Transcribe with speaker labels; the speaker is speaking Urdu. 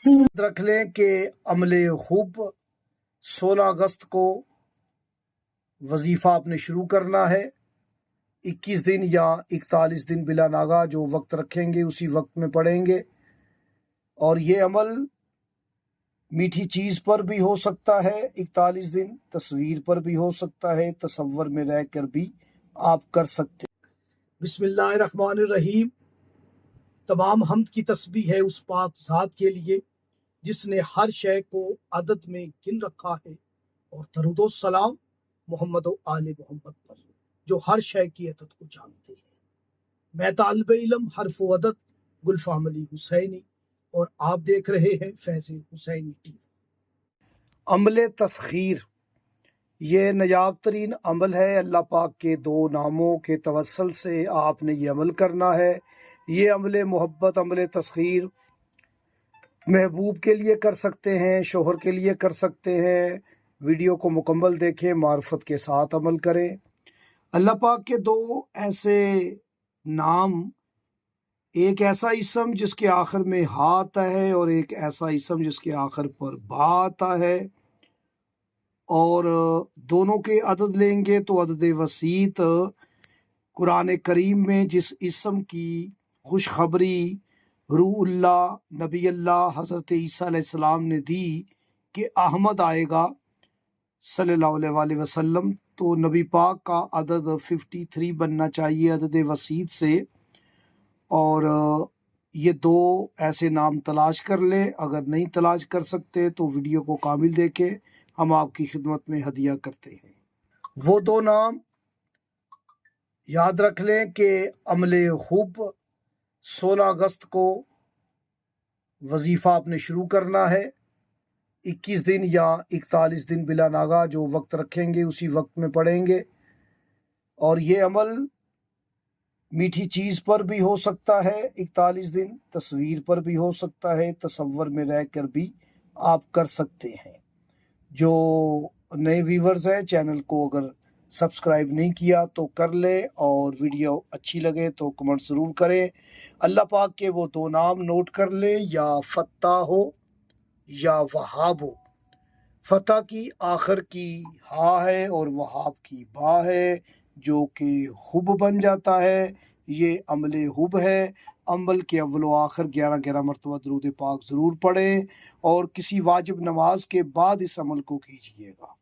Speaker 1: یاد رکھ لیں کہ عمل خوب 16 اگست کو وظیفہ آپ نے شروع کرنا ہے۔ 21 دن یا 41 دن بلا ناغہ جو وقت رکھیں گے اسی وقت میں پڑھیں گے، اور یہ عمل میٹھی چیز پر بھی ہو سکتا ہے 41 دن، تصویر پر بھی ہو سکتا ہے، تصور میں رہ کر بھی آپ کر سکتے ہیں۔ بسم اللہ الرحمن الرحیم۔ تمام حمد کی تسبیح ہے اس پاک ذات کے لیے جس نے ہر شے کو عدد میں گن رکھا ہے، اور درود و سلام محمد و آل محمد پر جو ہر شے کی عدد کو جانتے ہیں۔ میں طالب علم حرف و عدد گلفام علی حسینی، اور آپ دیکھ رہے ہیں فیض حسینی ٹی وی۔ عمل تسخیر یہ نایاب ترین عمل ہے۔ اللہ پاک کے 2 ناموں کے توسل سے آپ نے یہ عمل کرنا ہے۔ یہ عمل محبت، عمل تسخیر محبوب کے لیے کر سکتے ہیں، شوہر کے لیے کر سکتے ہیں۔ ویڈیو کو مکمل دیکھیں، معرفت کے ساتھ عمل کریں۔ اللہ پاک کے 2 ایسے نام، ایک ایسا اسم جس کے آخر میں ہا آتا ہے، اور ایک ایسا اسم جس کے آخر پر با آتا ہے، اور دونوں کے عدد لیں گے تو عدد وسیط قرآن کریم میں جس اسم کی خوشخبری روح اللہ، نبی اللہ حضرت عیسیٰ علیہ السلام نے دی کہ احمد آئے گا صلی اللہ علیہ وآلہ وسلم، تو نبی پاک کا عدد 53 بننا چاہیے عدد وسیط سے۔ اور یہ 2 ایسے نام تلاش کر لیں، اگر نہیں تلاش کر سکتے تو ویڈیو کو کامل دیکھیں، ہم آپ کی خدمت میں ہدیہ کرتے ہیں۔ وہ 2 نام یاد رکھ لیں کہ عمل خوب 16 اگست کو وظیفہ آپ نے شروع کرنا ہے۔ 21 دن یا 41 دن بلا ناغہ جو وقت رکھیں گے اسی وقت میں پڑھیں گے، اور یہ عمل میٹھی چیز پر بھی ہو سکتا ہے 41 دن، تصویر پر بھی ہو سکتا ہے، تصور میں رہ کر بھی آپ کر سکتے ہیں۔ جو نئے ویورز ہیں، چینل کو اگر سبسکرائب نہیں کیا تو کر لیں، اور ویڈیو اچھی لگے تو کمنٹ ضرور کریں۔ اللہ پاک کے وہ 2 نام نوٹ کر لیں، یا فتح ہو یا وہاب ہو۔ فتح کی آخر کی ہا ہے اور وہاب کی با ہے، جو کہ حب بن جاتا ہے۔ یہ عمل حب ہے۔ عمل کے اول و آخر 11 مرتبہ درود پاک ضرور پڑھیں، اور کسی واجب نماز کے بعد اس عمل کو کیجیے گا۔